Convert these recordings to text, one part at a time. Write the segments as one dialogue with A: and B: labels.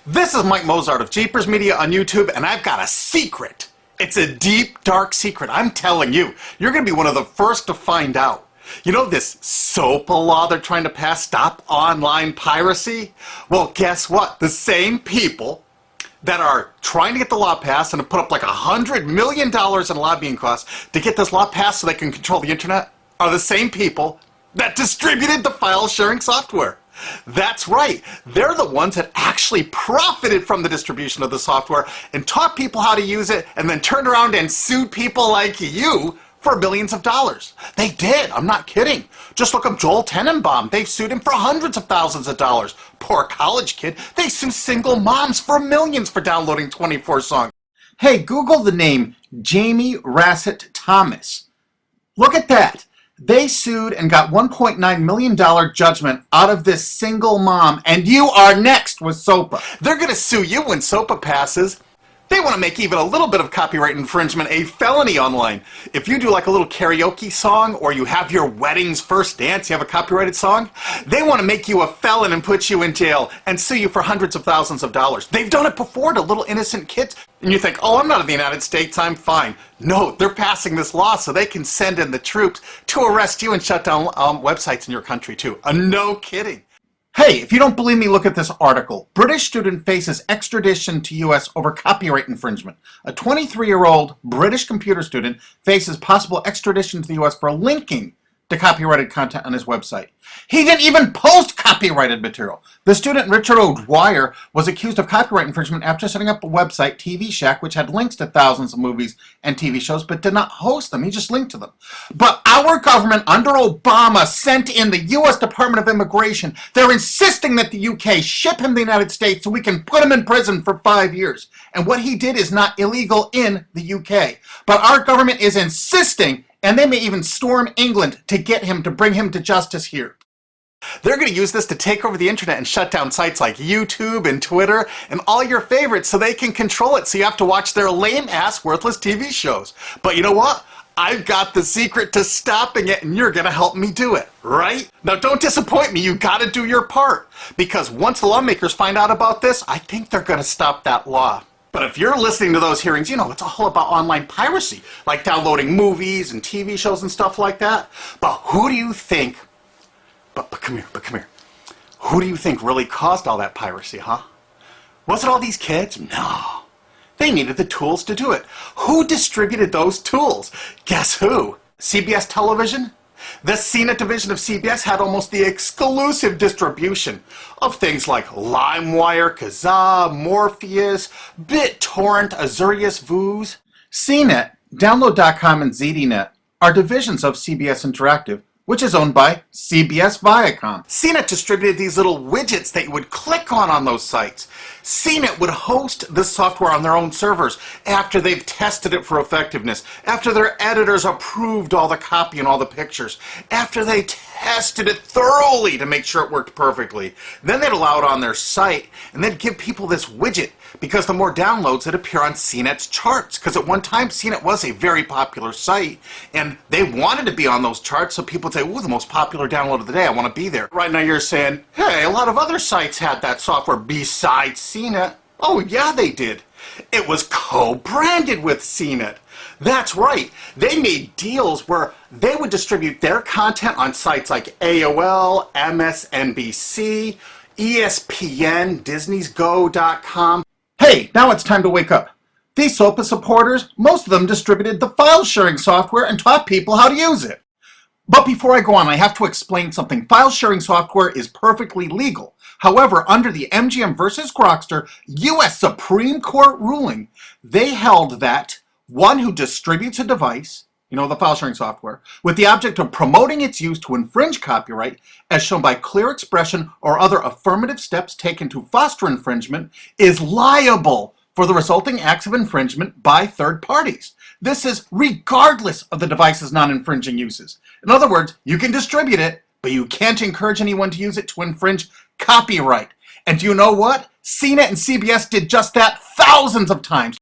A: This is Mike Mozart of Jeepers Media on YouTube, and I've got a secret. It's a deep, dark secret. I'm telling you, you're going to be one of the first to find out. You know this SOPA law they're trying to pass, Stop Online Piracy? Well, guess what? The same people that are trying to get the law passed and have put up like $100 million in lobbying costs to get this law passed so they can control the internet are the same people that distributed the file sharing software. That's right. They're the ones that actually profited from the distribution of the software and taught people how to use it and then turned around and sued people like you for billions of dollars. They did. I'm not kidding. Just look up Joel Tenenbaum. They've sued him for hundreds of thousands of dollars. Poor college kid. They sue single moms for millions for downloading 24 songs. Hey, Google the name Jamie Rassett Thomas. Look at that. They sued and got $1.9 million judgment out of this single mom, and you are next with SOPA. They're going to sue you when SOPA passes. They want to make even a little bit of copyright infringement a felony online. If you do like a little karaoke song, or you have your wedding's first dance, you have a copyrighted song, they want to make you a felon and put you in jail and sue you for hundreds of thousands of dollars. They've done it before to little innocent kids. And you think, oh, I'm not in the United States, I'm fine. No, they're passing this law so they can send in the troops to arrest you and shut down websites in your country too. No kidding. Hey, if you don't believe me, look at this article. British student faces extradition to U.S. over copyright infringement. A 23-year-old British computer student faces possible extradition to the U.S. for linking to copyrighted content on his website. He didn't even post copyrighted material. The student, Richard O'Dwyer, was accused of copyright infringement after setting up a website, TV Shack, which had links to thousands of movies and TV shows, but did not host them. He just linked to them. But our government, under Obama, sent in the U.S. Department of Immigration. They're insisting that the U.K. ship him to the United States so we can put him in prison for 5 years. And what he did is not illegal in the U.K. But our government is insisting, and they may even storm England to get him, to bring him to justice here. They're going to use this to take over the internet and shut down sites like YouTube and Twitter and all your favorites so they can control it, so you have to watch their lame-ass, worthless TV shows. But you know what? I've got the secret to stopping it, and you're going to help me do it, right? Now, don't disappoint me. You got to do your part. Because once the lawmakers find out about this, I think they're going to stop that law. But if you're listening to those hearings, you know, it's all about online piracy, like downloading movies and TV shows and stuff like that. But who do you think, but come here, who do you think really caused all that piracy, huh? Was it all these kids? No. They needed the tools to do it. Who distributed those tools? Guess who? CBS Television? The CNET division of CBS had almost the exclusive distribution of things like LimeWire, Kazaa, Morpheus, BitTorrent, Azurius, Vooz. CNET, Download.com, and ZDNet are divisions of CBS Interactive, which is owned by CBS Viacom. CNET distributed these little widgets that you would click on those sites. CNET would host this software on their own servers after they've tested it for effectiveness, after their editors approved all the copy and all the pictures, after they tested it thoroughly to make sure it worked perfectly. Then they'd allow it on their site, and they'd give people this widget, because the more downloads that appear on CNET's charts. Because at one time, CNET was a very popular site, and they wanted to be on those charts, so people would say, ooh, the most popular download of the day, I want to be there. Right now you're saying, hey, a lot of other sites had that software besides CNET. Oh, yeah, they did. It was co-branded with CNET. That's right. They made deals where they would distribute their content on sites like AOL, MSNBC, ESPN, Disney'sGo.com. Hey, now it's time to wake up. These SOPA supporters, most of them distributed the file sharing software and taught people how to use it. But before I go on, I have to explain something. File sharing software is perfectly legal. However, under the MGM versus Grokster U.S. Supreme Court ruling, they held that one who distributes a device, you know, the file sharing software, with the object of promoting its use to infringe copyright, as shown by clear expression or other affirmative steps taken to foster infringement, is liable for the resulting acts of infringement by third parties. This is regardless of the device's non-infringing uses. In other words, you can distribute it, but you can't encourage anyone to use it to infringe copyright. And do you know what? CNET and CBS did just that thousands of times.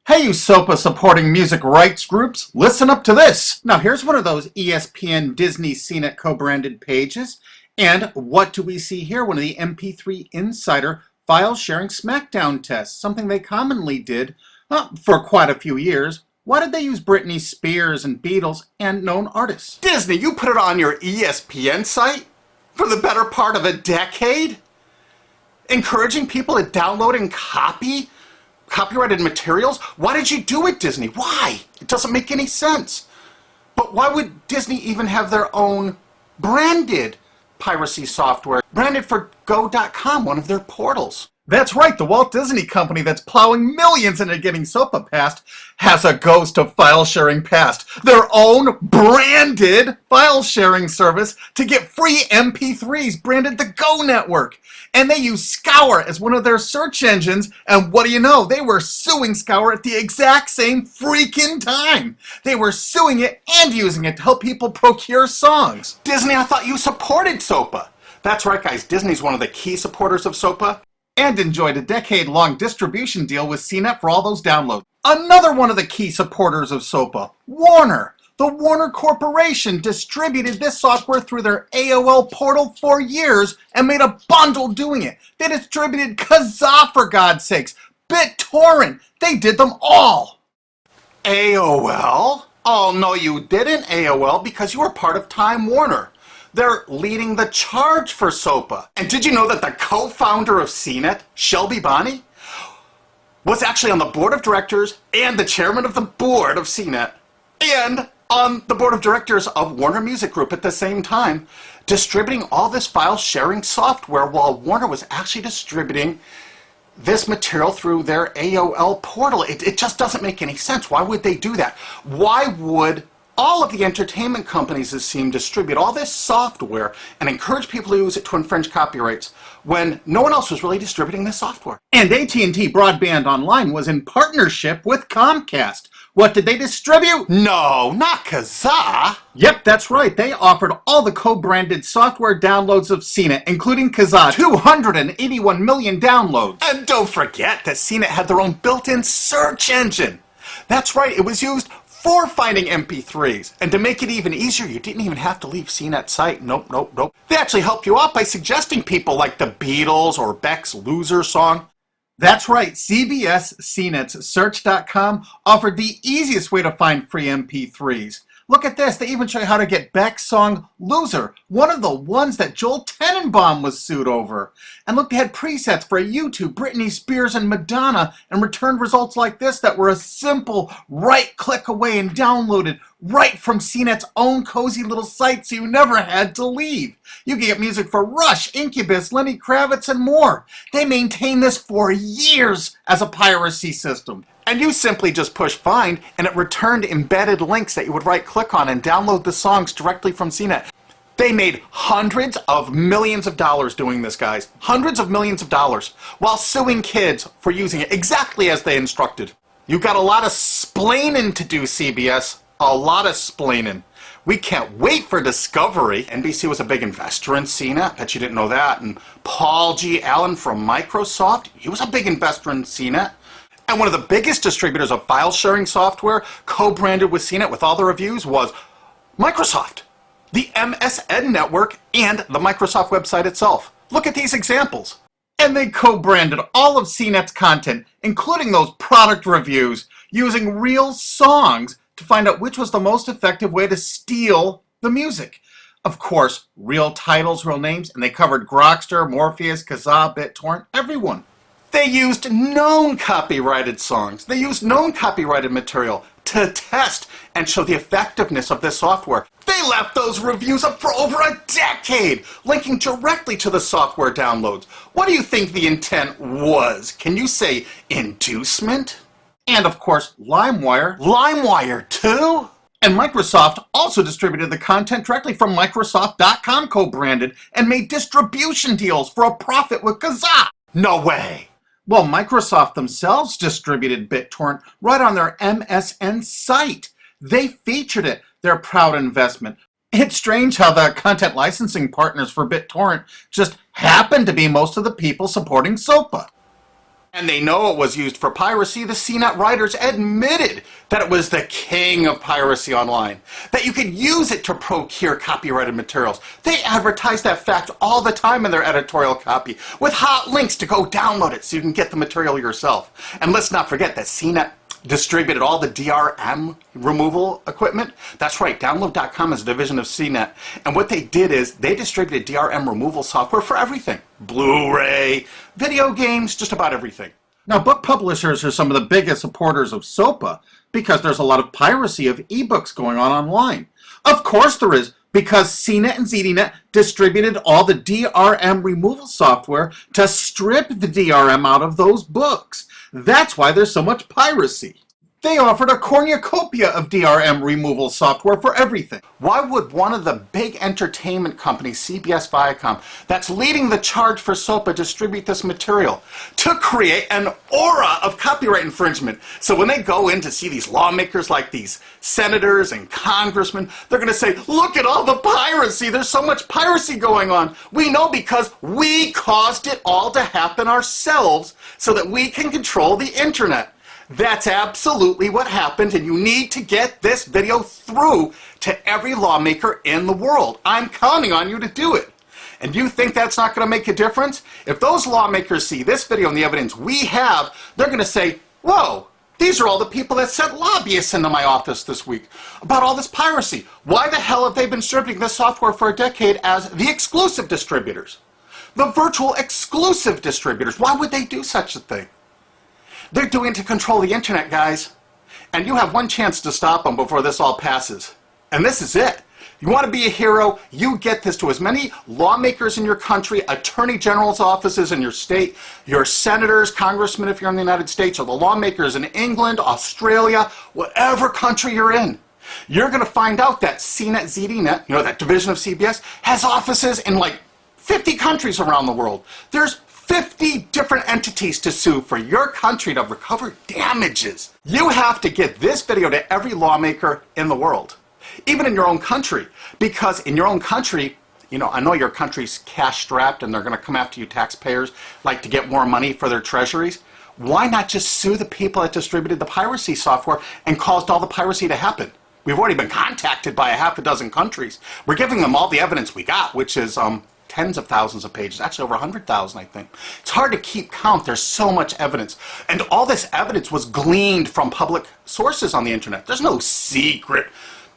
A: Hey, you SOPA supporting music rights groups, listen up to this. Now here's one of those ESPN, Disney, CNET co-branded pages. And what do we see here? One of the mp3 Insider
B: file sharing smackdown test, something they commonly did for quite a few years. Why did they use Britney Spears and Beatles and known artists?
A: Disney, you put it on your ESPN site for the better part of a decade? Encouraging people to download and copy copyrighted materials? Why did you do it, Disney? Why? It doesn't make any sense. But why would Disney even have their own branded piracy software, branded for Go.com, one of their portals?
B: That's right, the Walt Disney Company that's plowing millions into getting SOPA passed has a ghost of file sharing past. Their own branded file sharing service to get free MP3s branded the Go Network. And they use Scour as one of their search engines, and what do you know? They were suing Scour at the exact same freaking time. They were suing it and using it to help people procure songs.
A: Disney, I thought you supported SOPA. That's right, guys, Disney's one of the key supporters of SOPA.
B: And enjoyed a decade-long distribution deal with CNET for all those downloads. Another one of the key supporters of SOPA, Warner. The Warner Corporation distributed this software through their AOL portal for years and made a bundle doing it. They distributed Kazaa, for God's sakes, BitTorrent. They did them all.
A: AOL? Oh, no, you didn't, AOL, because you were part of Time Warner. They're leading the charge for SOPA. And did you know that the co-founder of CNET, Shelby Bonney, was actually on the board of directors and the chairman of the board of CNET and on the board of directors of Warner Music Group at the same time, distributing all this file sharing software while Warner was actually distributing this material through their AOL portal. It just doesn't make any sense. Why would they do that? Why would all of the entertainment companies, it seemed, distribute all this software and encourage people to use it to infringe copyrights when no one else was really distributing this software?
B: And AT&T Broadband Online was in partnership with Comcast. What did they distribute?
A: No, not Kazaa.
B: Yep, that's right. They offered all the co-branded software downloads of CNET, including Kazaa, 281 million downloads.
A: And don't forget that CNET had their own built-in search engine. That's right, it was used for finding MP3s. And to make it even easier, you didn't even have to leave CNET's site. Nope. They actually help you out by suggesting people like the Beatles or Beck's Loser song.
B: That's right, CBS CNET's Search.com offered the easiest way to find free MP3s. Look at this, they even show you how to get Beck's song Loser, one of the ones that Joel Tenenbaum was sued over. And look, they had presets for YouTube, Britney Spears, and Madonna, and returned results like this that were a simple right click away and downloaded right from CNET's own cozy little site, so you never had to leave. You can get music for Rush, Incubus, Lenny Kravitz, and more. They maintained this for years as a piracy system.
A: And you simply just push find, and it returned embedded links that you would right-click on and download the songs directly from CNET. They made hundreds of millions of dollars doing this, guys. Hundreds of millions of dollars, while suing kids for using it exactly as they instructed. You got a lot of splaining to do, CBS. A lot of splaining. We can't wait for Discovery. NBC was a big investor in CNET. Bet you didn't know that. And Paul G. Allen from Microsoft, he was a big investor in CNET. And one of the biggest distributors of file sharing software co-branded with CNET with all the reviews was Microsoft, the MSN network, and the Microsoft website itself. Look at these examples.
B: And they co-branded all of CNET's content, including those product reviews, using real songs to find out which was the most effective way to steal the music. Of course, real titles, real names, and they covered Grokster, Morpheus, Kazaa, BitTorrent, everyone.
A: They used known copyrighted songs. They used known copyrighted material to test and show the effectiveness of this software. They left those reviews up for over a decade, linking directly to the software downloads. What do you think the intent was? Can you say inducement?
B: And of course, LimeWire.
A: LimeWire too?
B: And Microsoft also distributed the content directly from Microsoft.com co-branded and made distribution deals for a profit with Kazaa.
A: No way.
B: Well, Microsoft themselves distributed BitTorrent right on their MSN site. They featured it, their proud investment. It's strange how the content licensing partners for BitTorrent just happen to be most of the people supporting SOPA.
A: And they know it was used for piracy. The CNET writers admitted that it was the king of piracy online, that you could use it to procure copyrighted materials. They advertise that fact all the time in their editorial copy with hot links to go download it so you can get the material yourself. And let's not forget that CNET distributed all the DRM removal equipment. That's right, Download.com is a division of CNET. And what they did is they distributed DRM removal software for everything. Blu-ray, video games, just about everything.
B: Now, book publishers are some of the biggest supporters of SOPA because there's a lot of piracy of ebooks going on online. Of course there is, because CNET and ZDNet distributed all the DRM removal software to strip the DRM out of those books. That's why there's so much piracy. They offered a cornucopia of DRM removal software for everything.
A: Why would one of the big entertainment companies, CBS Viacom, that's leading the charge for SOPA, distribute this material? To create an aura of copyright infringement. So when they go in to see these lawmakers like these senators and congressmen, they're going to say, look at all the piracy. There's so much piracy going on. We know because we caused it all to happen ourselves so that we can control the internet. That's absolutely what happened, and you need to get this video through to every lawmaker in the world. I'm counting on you to do it. And you think that's not going to make a difference? If those lawmakers see this video and the evidence we have, they're going to say, whoa, these are all the people that sent lobbyists into my office this week about all this piracy. Why the hell have they been distributing this software for a decade as the exclusive distributors? The virtual exclusive distributors. Why would they do such a thing? They're doing it to control the internet, guys. And you have one chance to stop them before this all passes. And this is it. You want to be a hero, you get this to as many lawmakers in your country, attorney general's offices in your state, your senators, congressmen if you're in the United States, or the lawmakers in England, Australia, whatever country you're in. You're going to find out that CNET, ZDNet, you know, that division of CBS, has offices in like 50 countries around the world. There's 50 different entities to sue for your country to recover damages. You have to get this video to every lawmaker in the world, even in your own country, because in your own country, you know, I know your country's cash strapped and they're going to come after you taxpayers like to get more money for their treasuries. Why not just sue the people that distributed the piracy software and caused all the piracy to happen? We've already been contacted by a half a dozen countries. We're giving them all the evidence we got, which is tens of thousands of pages, actually over 100,000, I think. It's hard to keep count. There's so much evidence. And all this evidence was gleaned from public sources on the internet. There's no secret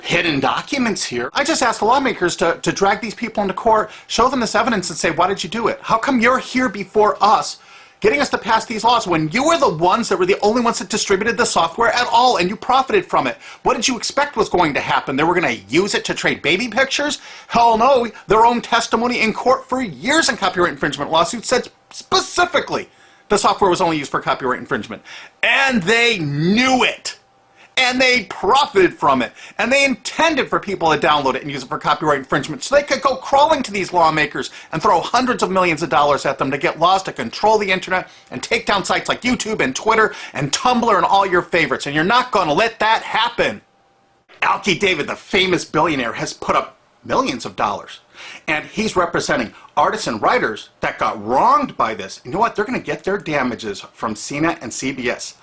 A: hidden documents here. I just asked the lawmakers to drag these people into court, show them this evidence and say, why did you do it? How come you're here before us, getting us to pass these laws when you were the ones that were the only ones that distributed the software at all and you profited from it? What did you expect was going to happen? They were going to use it to trade baby pictures? Hell no. Their own testimony in court for years in copyright infringement lawsuits said specifically the software was only used for copyright infringement. And they knew it. And they profited from it. And they intended for people to download it and use it for copyright infringement so they could go crawling to these lawmakers and throw hundreds of millions of dollars at them to get laws to control the internet and take down sites like YouTube and Twitter and Tumblr and all your favorites. And you're not going to let that happen. Alki David, the famous billionaire, has put up millions of dollars. And he's representing artists and writers that got wronged by this. And you know what? They're going to get their damages from CNET and CBS.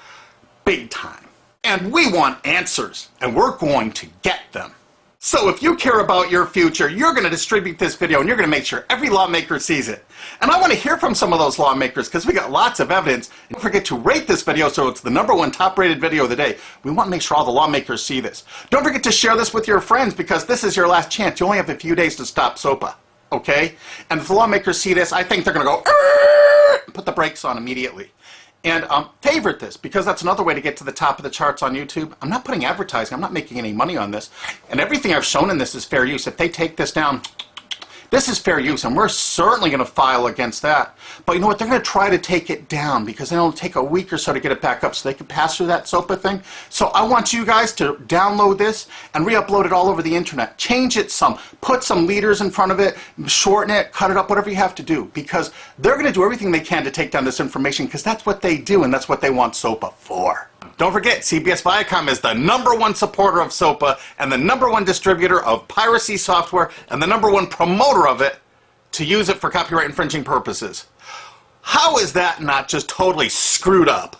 A: Big time. And we want answers, and we're going to get them. So if you care about your future, you're going to distribute this video, and you're going to make sure every lawmaker sees it. And I want to hear from some of those lawmakers, because we got lots of evidence. And don't forget to rate this video so it's the #1 top-rated video of the day. We want to make sure all the lawmakers see this. Don't forget to share this with your friends, because this is your last chance. You only have a few days to stop SOPA, okay? And if the lawmakers see this, I think they're going to go, put the brakes on immediately. And favorite this, because that's another way to get to the top of the charts on YouTube. I'm not putting advertising. I'm not making any money on this. And everything I've shown in this is fair use. If they take this down, this is fair use, and we're certainly going to file against that. But you know what? They're going to try to take it down because it'll take a week or so to get it back up so they can pass through that SOPA thing. So I want you guys to download this and re-upload it all over the internet. Change it some. Put some leaders in front of it. Shorten it. Cut it up. Whatever you have to do. Because they're going to do everything they can to take down this information because that's what they do and that's what they want SOPA for. Don't forget, CBS Viacom is the #1 supporter of SOPA and the #1 distributor of piracy software and the #1 promoter of it to use it for copyright infringing purposes. How is that not just totally screwed up?